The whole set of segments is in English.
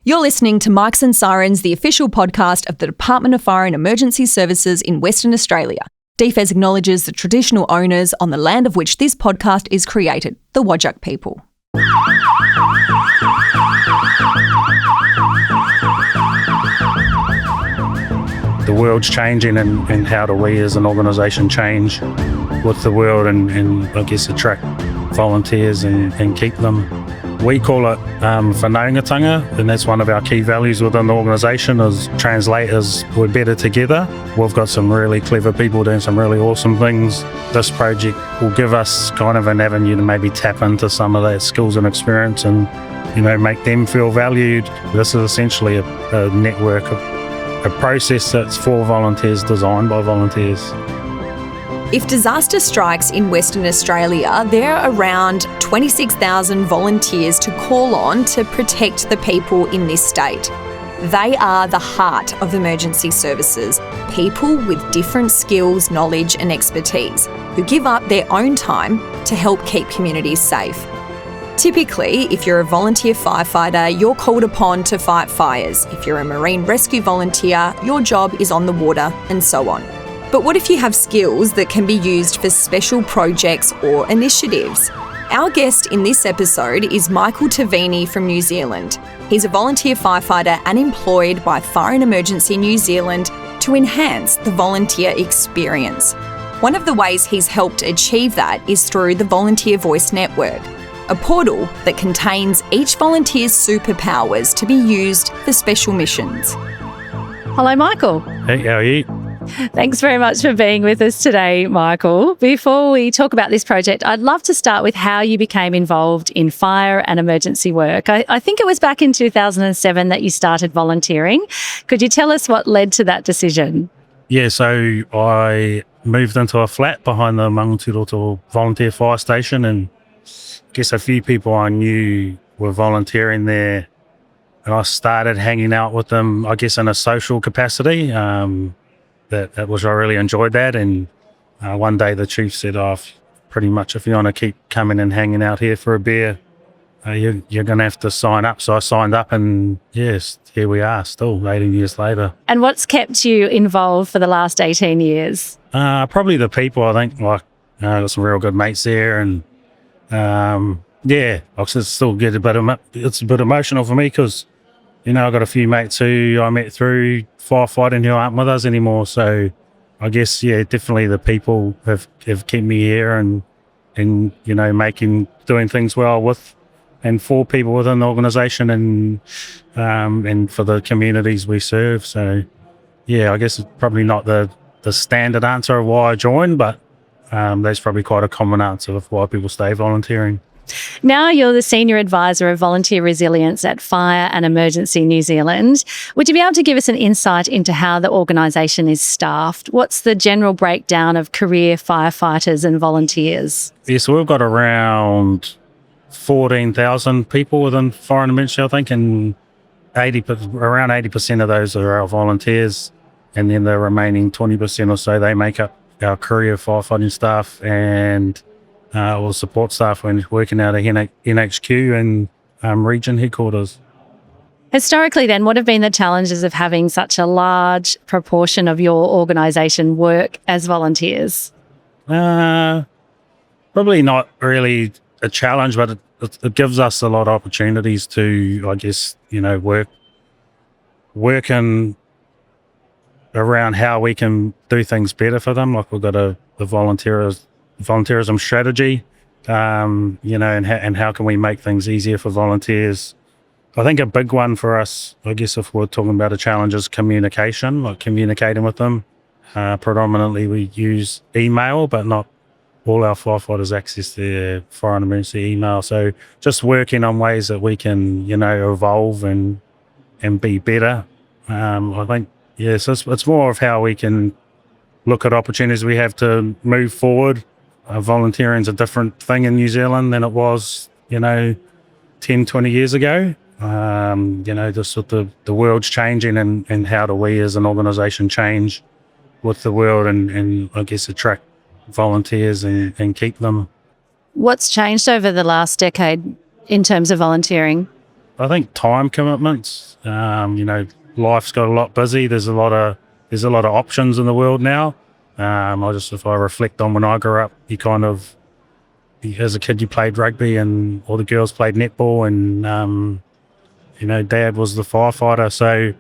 You're listening to Mics and Sirens, the official podcast of the Department of Fire and Emergency Services in Western Australia. DFES acknowledges the traditional owners on the land of which this podcast is created, the Whadjuk people. The world's changing, and how do we as an organisation change with the world and I guess attract volunteers and keep them. We call it whanaungatanga, and that's one of our key values within the organisation is translators, we're better together. We've got some really clever people doing some really awesome things. This project will give us kind of an avenue to maybe tap into some of that skills and experience and, you know, make them feel valued. This is essentially a network, a process that's for volunteers, designed by volunteers. If disaster strikes in Western Australia, there are around 26,000 volunteers to call on to protect the people in this state. They are the heart of emergency services, people with different skills, knowledge and expertise, who give up their own time to help keep communities safe. Typically, if you're a volunteer firefighter, you're called upon to fight fires. If you're a marine rescue volunteer, your job is on the water, and so on. But what if you have skills that can be used for special projects or initiatives? Our guest in this episode is Michael Tavini from New Zealand. He's a volunteer firefighter and employed by Fire and Emergency New Zealand to enhance the volunteer experience. One of the ways he's helped achieve that is through the Volunteer Voice Network, a portal that contains each volunteer's superpowers to be used for special missions. Hello, Michael. Hey, how are you? Thanks very much for being with us today, Michael. Before we talk about this project, I'd love to start with how you became involved in fire and emergency work. I think it was back in 2007 that you started volunteering. Could you tell us what led to that decision? Yeah, so I moved into a flat behind the Mangatiroto Volunteer Fire Station, and I guess a few people I knew were volunteering there, and I started hanging out with them, I guess, in a social capacity. That was, I really enjoyed that, and one day the chief said, pretty much if you want to keep coming and hanging out here for a beer, you're going to have to sign up. So I signed up, and yes, here we are still 18 years later. And what's kept you involved for the last 18 years? Probably the people, I think. I got some real good mates there, and I still get it's a bit emotional for me because, you know, I've got a few mates who I met through firefighting who aren't with us anymore. So I guess, definitely the people have kept me here and you know, doing things well with and for people within the organisation and for the communities we serve. So, I guess it's probably not the standard answer of why I joined, but that's probably quite a common answer of why people stay volunteering. Now you're the Senior Advisor of Volunteer Resilience at Fire and Emergency New Zealand. Would you be able to give us an insight into how the organisation is staffed? What's the general breakdown of career firefighters and volunteers? Yeah, so we've got around 14,000 people within Fire and Emergency, I think, and around 80% of those are our volunteers, and then the remaining 20% or so, they make up our career firefighting staff and or support staff when working out of NHQ and region headquarters. Historically then, what have been the challenges of having such a large proportion of your organisation work as volunteers? Probably not really a challenge, but it gives us a lot of opportunities to, I guess, you know, work in around how we can do things better for them. Like we've got the volunteerism strategy, you know, and how can we make things easier for volunteers. I think a big one for us, I guess, if we're talking about a challenge, is communication, like communicating with them. Predominantly we use email, but not all our firefighters access their fire and emergency email. So just working on ways that we can, you know, evolve and be better. I think, so it's more of how we can look at opportunities we have to move forward. Volunteering is a different thing in New Zealand than it was, you know, 10, 20 years ago. You know, just with the world's changing and how do we as an organisation change with the world and I guess attract volunteers and keep them. What's changed over the last decade in terms of volunteering? I think time commitments. Life's got a lot busy. There's a lot of options in the world now. If I reflect on when I grew up, as a kid you played rugby and all the girls played netball, and Dad was the firefighter. So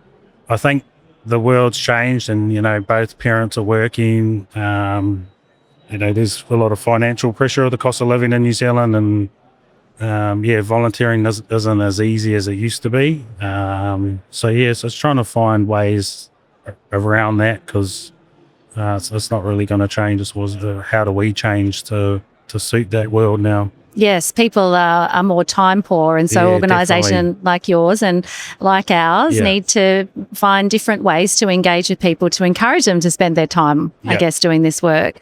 I think the world's changed, and both parents are working. There's a lot of financial pressure of the cost of living in New Zealand, and volunteering isn't as easy as it used to be. So it's trying to find ways around that, because it's not really going to change. How do we change to suit that world now? Yes, people are more time poor, and so organisation like yours and like ours need to find different ways to engage with people to encourage them to spend their time, I guess, doing this work.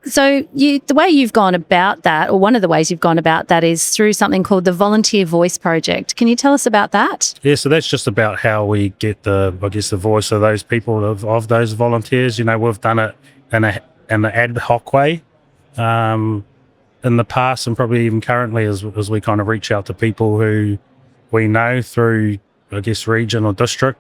So the way you've gone about that, or one of the ways you've gone about that, is through something called the Volunteer Voice Project. Can you tell us about that? Yeah, so that's just about how we get the voice of those people, of those volunteers. We've done it in an ad hoc way. In the past, and probably even currently, as we kind of reach out to people who we know through, region or district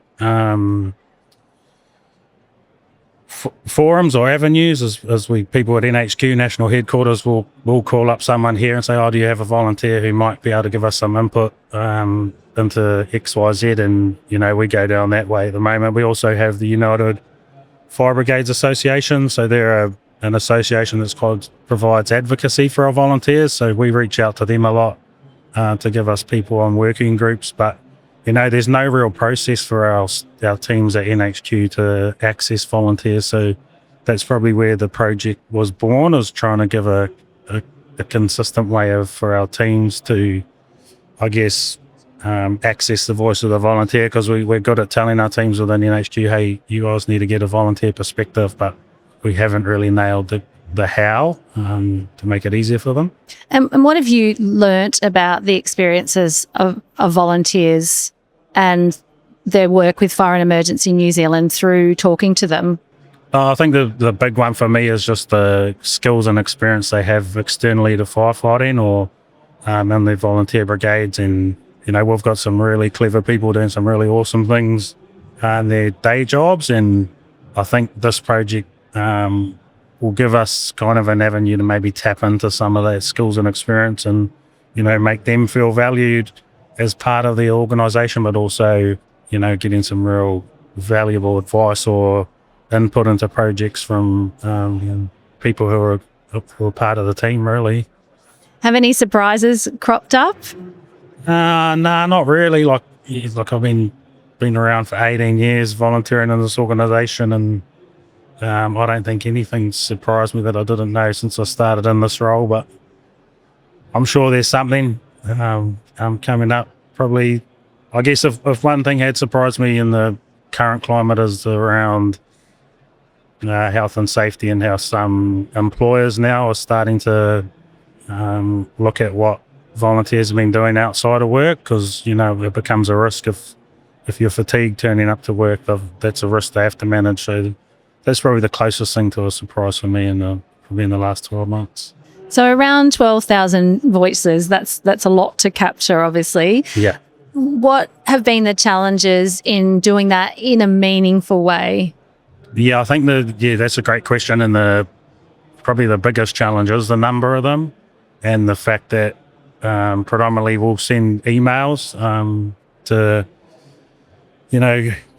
forums or avenues, as people at NHQ, National Headquarters, will call up someone here and say, oh, do you have a volunteer who might be able to give us some input into XYZ? And, we go down that way at the moment. We also have the United Fire Brigades Association, so they're an association provides advocacy for our volunteers. So we reach out to them a lot to give us people on working groups. But, there's no real process for our teams at NHQ to access volunteers. So that's probably where the project was born, is trying to give a consistent way for our teams to, access the voice of the volunteer, because we're good at telling our teams within NHQ, hey, you guys need to get a volunteer perspective, but we haven't really nailed the how to make it easier for them. And what have you learnt about the experiences of volunteers and their work with Fire and Emergency New Zealand through talking to them? I think the big one for me is just the skills and experience they have externally to firefighting or in their volunteer brigades. And, we've got some really clever people doing some really awesome things in their day jobs. And I think this project will give us kind of an avenue to maybe tap into some of their skills and experience and, make them feel valued as part of the organisation, but also, getting some real valuable advice or input into projects from people who are part of the team, really. Have any surprises cropped up? No, not really. Like I've been around for 18 years volunteering in this organisation, and I don't think anything surprised me that I didn't know since I started in this role, but I'm sure there's something coming up. Probably, I guess if one thing had surprised me in the current climate is around health and safety, and how some employers now are starting to look at what volunteers have been doing outside of work, because, it becomes a risk if you're fatigued turning up to work. That's a risk they have to manage. So that's probably the closest thing to a surprise for me in the last 12 months. So around 12,000 voices, that's a lot to capture, obviously. Yeah. What have been the challenges in doing that in a meaningful way? Yeah, I think that's a great question. And probably the biggest challenge is the number of them, and the fact that predominantly we'll send emails to,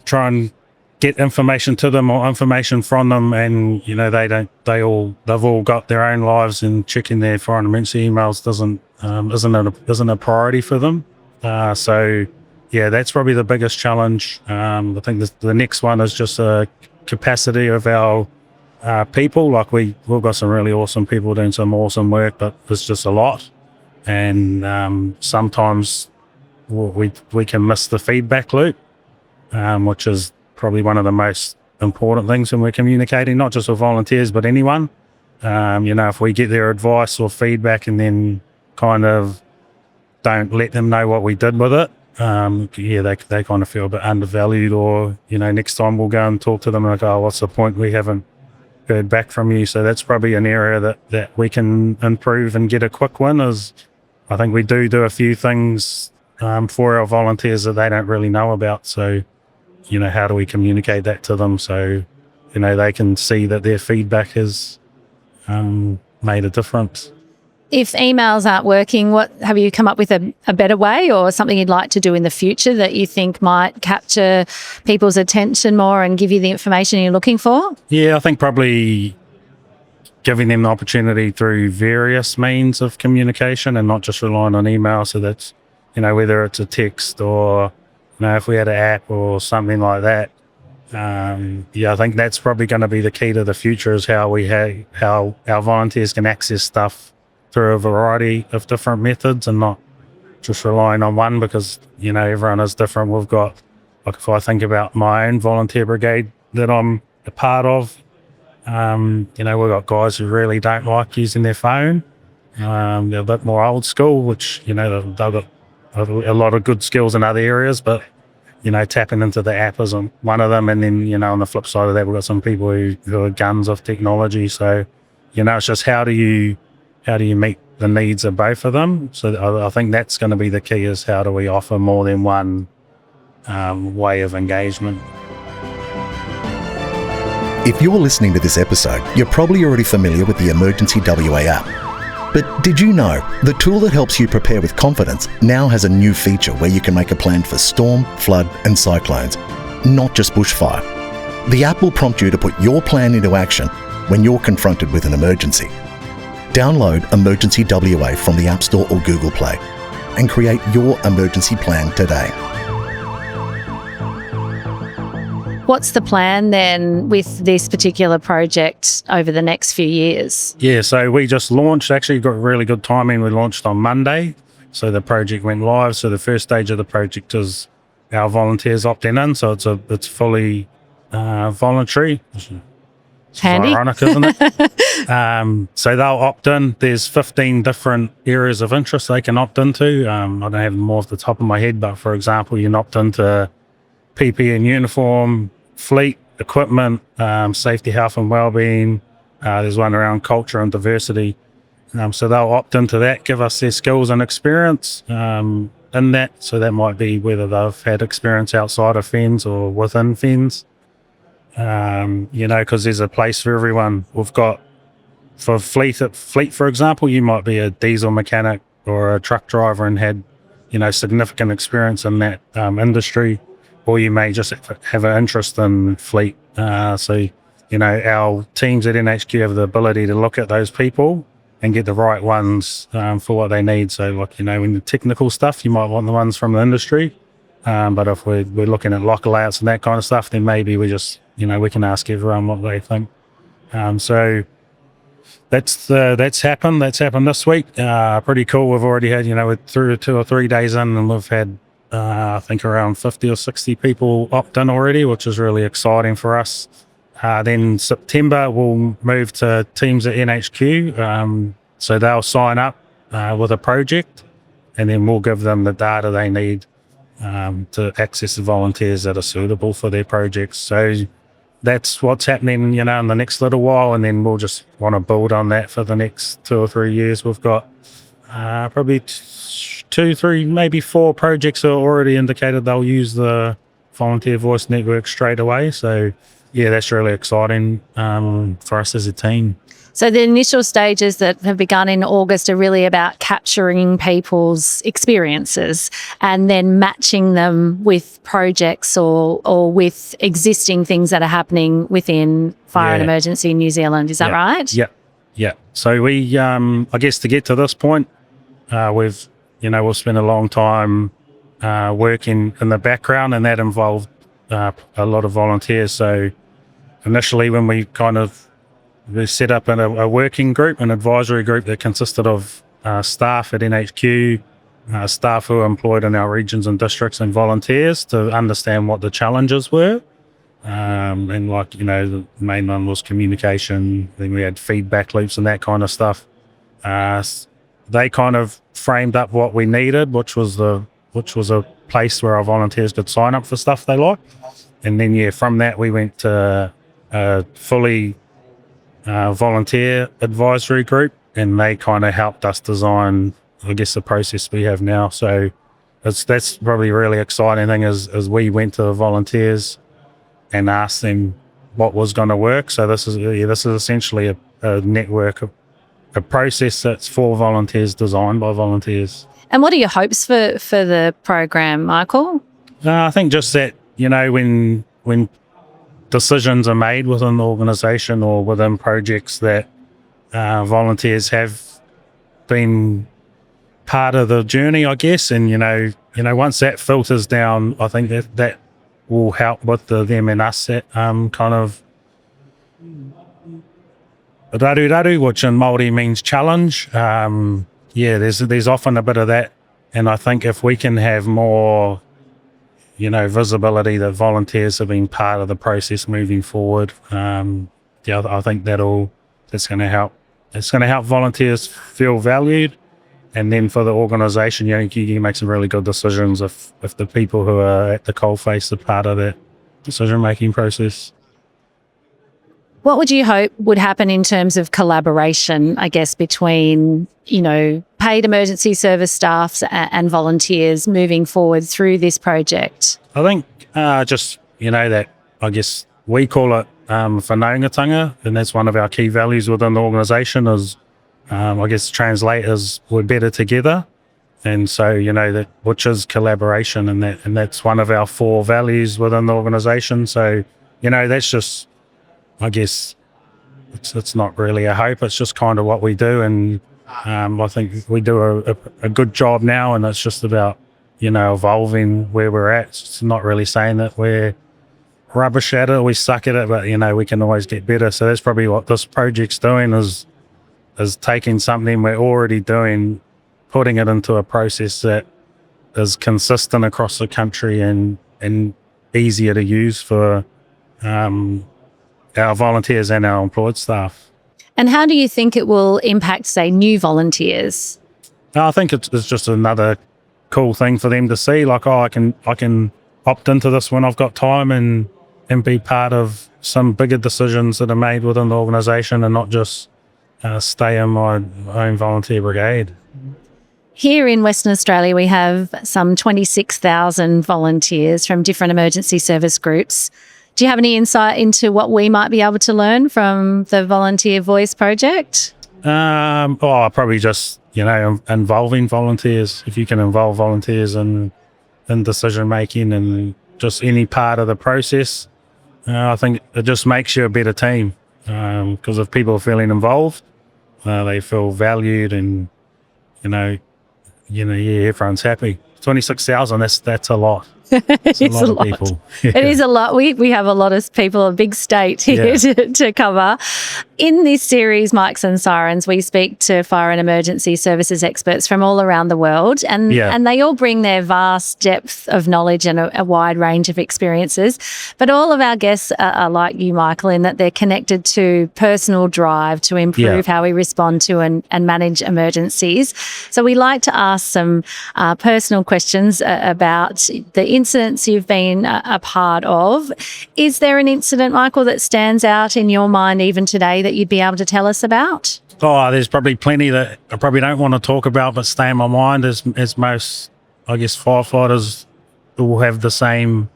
try and get information to them or information from them, and they've all got their own lives, and checking their fire and emergency emails isn't a priority for them. So that's probably the biggest challenge. I think the next one is just a capacity of our people. Like we've got some really awesome people doing some awesome work, but there's just a lot, and sometimes we can miss the feedback loop, which is probably one of the most important things when we're communicating, not just with volunteers, but anyone. If we get their advice or feedback and then kind of don't let them know what we did with it, they kind of feel a bit undervalued, or, next time we'll go and talk to them and go, oh, what's the point? We haven't heard back from you. So that's probably an area that we can improve and get a quick win. Is I think we do a few things for our volunteers that they don't really know about. So, how do we communicate that to them so, they can see that their feedback has made a difference. If emails aren't working, what have you come up with a better way or something you'd like to do in the future that you think might capture people's attention more and give you the information you're looking for? Yeah, I think probably giving them the opportunity through various means of communication and not just relying on email. So that's, whether it's a text or, if we had an app or something like that. I think that's probably going to be the key to the future, is how our volunteers can access stuff through a variety of different methods and not just relying on one, because, everyone is different. We've got, like, if I think about my own volunteer brigade that I'm a part of, we've got guys who really don't like using their phone. They're a bit more old school, which, they've got a lot of good skills in other areas, but, tapping into the app isn't one of them. And then, on the flip side of that, we've got some people who are guns of technology. So, it's just how do you meet the needs of both of them? So I think that's going to be the key, is how do we offer more than one way of engagement. If you're listening to this episode, you're probably already familiar with the Emergency WA app. But did you know the tool that helps you prepare with confidence now has a new feature where you can make a plan for storm, flood and cyclones, not just bushfire. The app will prompt you to put your plan into action when you're confronted with an emergency. Download Emergency WA from the App Store or Google Play and create your emergency plan today. What's the plan then with this particular project over the next few years? Yeah, so we just launched, actually got really good timing. We launched on Monday, so the project went live. So the first stage of the project is our volunteers opting in, so it's fully voluntary. It's handy. Ironic, isn't it? So they'll opt in. There's 15 different areas of interest they can opt into. I don't have them more off the top of my head, but for example, you can opt into PPE and uniform, fleet, equipment, safety, health and wellbeing. There's one around culture and diversity. So they'll opt into that, give us their skills and experience in that. So that might be whether they've had experience outside of FENZ or within FENZ. Because there's a place for everyone. We've got, for fleet, for example, you might be a diesel mechanic or a truck driver and had, significant experience in that industry. Or you may just have an interest in fleet. So, our teams at NHQ have the ability to look at those people and get the right ones for what they need. So, like, in the technical stuff, you might want the ones from the industry. But if we're looking at locker layouts and that kind of stuff, then maybe we just, we can ask everyone what they think. So that's happened. That's happened this week. Pretty cool. We've already had, we're through 2 or 3 days in, and we've had, I think around 50 or 60 people opt in already, which is really exciting for us. Then September, we'll move to teams at NHQ. So they'll sign up with a project, and then we'll give them the data they need to access the volunteers that are suitable for their projects. So that's what's happening, in the next little while, and then we'll just want to build on that for the next 2 or 3 years. We've got probably 2, 3, maybe 4 projects are already indicated they'll use the Volunteer Voice Network straight away. So yeah, that's really exciting for us as a team. So the initial stages that have begun in August are really about capturing people's experiences and then matching them with projects or with existing things that are happening within Fire and Emergency New Zealand. Is that right? Yeah. So we, I guess to get to this point, we've spent a long time working in the background, and that involved a lot of volunteers. So initially when we set up a working group, an advisory group that consisted of staff at NHQ, staff who are employed in our regions and districts, and volunteers to understand what the challenges were. And the main one was communication. Then we had feedback loops and that kind of stuff. They kind of framed up what we needed, which was a place where our volunteers could sign up for stuff they like. And then, from that we went to a fully volunteer advisory group, and they kind of helped us design, I guess, the process we have now. So that's probably a really exciting thing is we went to the volunteers and asked them what was going to work. So this is essentially a network, a process that's for volunteers, designed by volunteers. And what are your hopes for the program, Michael? I think just that, when decisions are made within the organisation or within projects, that volunteers have been part of the journey, I guess. And, once that filters down, I think that will help with the them and us kind of raru, which in Māori means challenge. There's often a bit of that. And I think if we can have more, visibility that volunteers have been part of the process moving forward, I think that's going to help. It's going to help volunteers feel valued. And then for the organisation, you can make some really good decisions if the people who are at the coalface are part of that decision-making process. What would you hope would happen in terms of collaboration, I guess, between, paid emergency service staffs and volunteers moving forward through this project? I think that, I guess, we call it whanaungatanga, and that's one of our key values within the organisation is, I guess, translate as we're better together. And so, that which is collaboration, and that's one of our 4 values within the organisation. So, that's just, I guess, it's not really a hope. It's just kind of what we do, and I think we do a good job now, and it's just about, evolving where we're at. It's not really saying that we're rubbish at it, we suck at it, but, we can always get better. So that's probably what this project's doing is taking something we're already doing, putting it into a process that is consistent across the country and easier to use for our volunteers and our employed staff. And how do you think it will impact, say, new volunteers? I think it's just another cool thing for them to see, like, I can opt into this when I've got time and be part of some bigger decisions that are made within the organisation and not just stay in my own volunteer brigade. Here in Western Australia, we have some 26,000 volunteers from different emergency service groups. Do you have any insight into what we might be able to learn from the Volunteer Voice project? Probably just, involving volunteers. If you can involve volunteers in decision making and just any part of the process, I think it just makes you a better team. Because if people are feeling involved, they feel valued, and everyone's happy. 26,000, that's a lot. It's a lot of people. It is a lot. We have a lot of people, a big state here to cover. In this series, Mics and Sirens, we speak to fire and emergency services experts from all around the world, and they all bring their vast depth of knowledge and a wide range of experiences. But all of our guests are like you, Michael, in that they're connected to personal drive to improve how we respond to and manage emergencies. So we like to ask some personal questions about the incidents you've been a part of. Is there an incident, Michael, that stands out in your mind even today that you'd be able to tell us about? Oh, there's probably plenty that I probably don't want to talk about but stay in my mind, as most, I guess, firefighters will have the same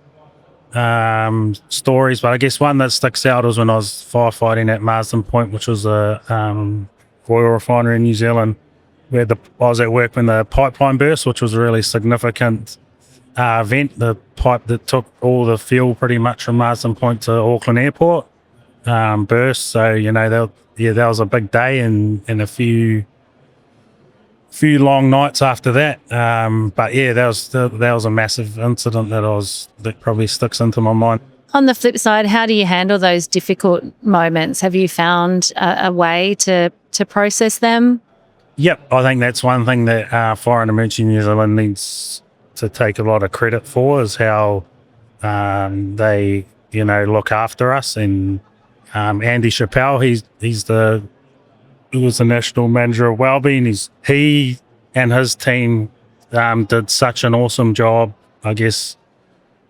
stories. But I guess one that sticks out was when I was firefighting at Marsden Point, which was a oil refinery in New Zealand, where I was at work when the pipeline burst, which was a really significant event. The pipe that took all the fuel pretty much from Marsden Point to Auckland Airport burst. So, that was a big day and a few long nights after that. But that was a massive incident that probably sticks into my mind. On the flip side, how do you handle those difficult moments? Have you found a way to process them? Yep, I think that's one thing that Fire and Emergency New Zealand needs to take a lot of credit for, is how they, look after us. And Andy Chappelle, he was the National Manager of Wellbeing. He and his team did such an awesome job, I guess,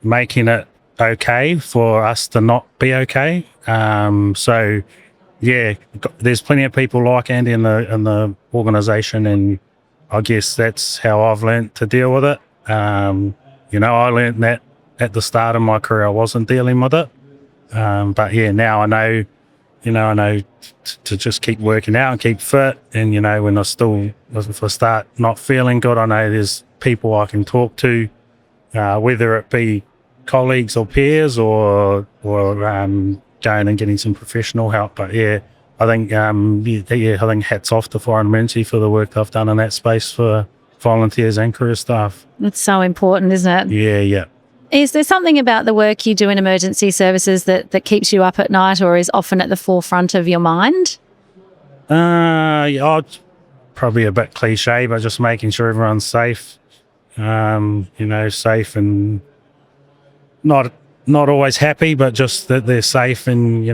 making it okay for us to not be okay. So, there's plenty of people like Andy in the organisation, and I guess that's how I've learnt to deal with it. I learned that at the start of my career. I wasn't dealing with it. But yeah, now I know, to just keep working out and keep fit. And, if I start not feeling good, I know there's people I can talk to, whether it be colleagues or peers or going and getting some professional help. But yeah, I think hats off to Fire and Emergency for the work they've done in that space for volunteers and career staff. It's so important, isn't it? Yeah. Is there something about the work you do in emergency services that keeps you up at night or is often at the forefront of your mind? It's probably a bit cliche, but just making sure everyone's safe. Safe and not always happy, but just that they're safe and,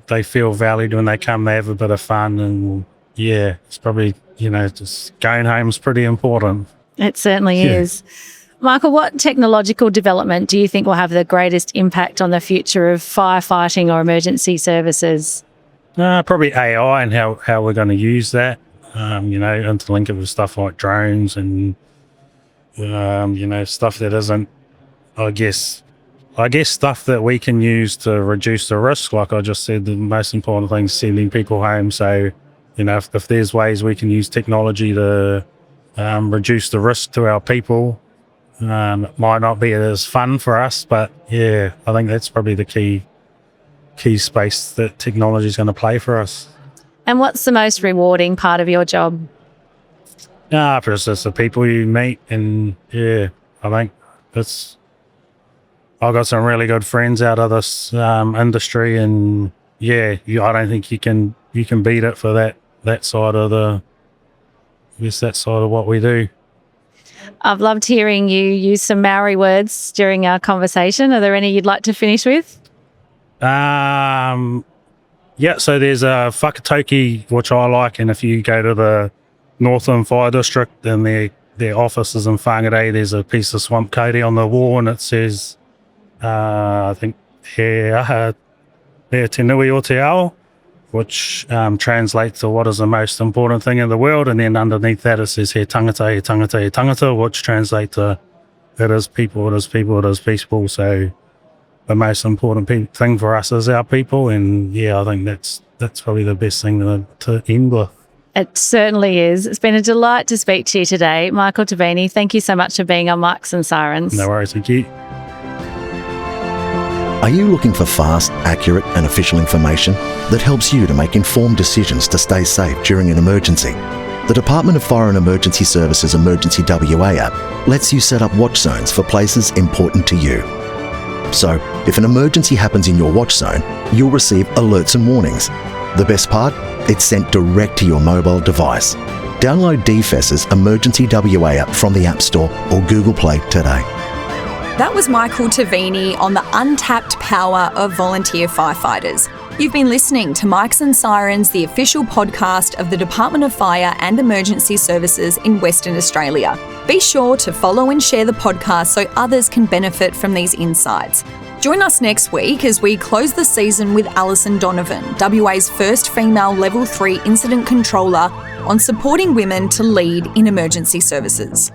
they feel valued when they come, they have a bit of fun. And yeah, it's probably, just going home is pretty important. It certainly is. Michael, what technological development do you think will have the greatest impact on the future of firefighting or emergency services? Probably AI and how we're going to use that, interlink it with stuff like drones and, stuff that isn't, I guess stuff that we can use to reduce the risk. Like I just said, the most important thing is sending people home. So, if there's ways we can use technology to reduce the risk to our people, it might not be as fun for us, but yeah, I think that's probably the key space that technology is going to play for us. And what's the most rewarding part of your job? It's just the people you meet, and yeah, I think I've got some really good friends out of this industry, and yeah, I don't think you can beat it for that side of that side of what we do. I've loved hearing you use some Maori words during our conversation. Are there any you'd like to finish with? Yeah, so there's a whakatoki, which I like, and if you go to the Northland Fire District and their offices in Whangarei, there's a piece of swamp kauri on the wall and it says, I think, he aha te nui o te ao, which translates to what is the most important thing in the world, and then underneath that it says he tangata, he tangata, he tangata, which translates to it is people, it is people, it is peaceful. So the most important thing for us is our people, and yeah, I think that's probably the best thing to end with. It certainly is. It's been a delight to speak to you today. Michael Tavini, thank you so much for being on Mics and Sirens. No worries, thank you. Are you looking for fast, accurate and official information that helps you to make informed decisions to stay safe during an emergency? The Department of Fire and Emergency Services Emergency WA app lets you set up watch zones for places important to you. So, if an emergency happens in your watch zone, you'll receive alerts and warnings. The best part? It's sent direct to your mobile device. Download DFES's Emergency WA app from the App Store or Google Play today. That was Michael Tavini on the untapped power of volunteer firefighters. You've been listening to Mics and Sirens, the official podcast of the Department of Fire and Emergency Services in Western Australia. Be sure to follow and share the podcast so others can benefit from these insights. Join us next week as we close the season with Alison Donovan, WA's first female Level 3 incident controller, on supporting women to lead in emergency services.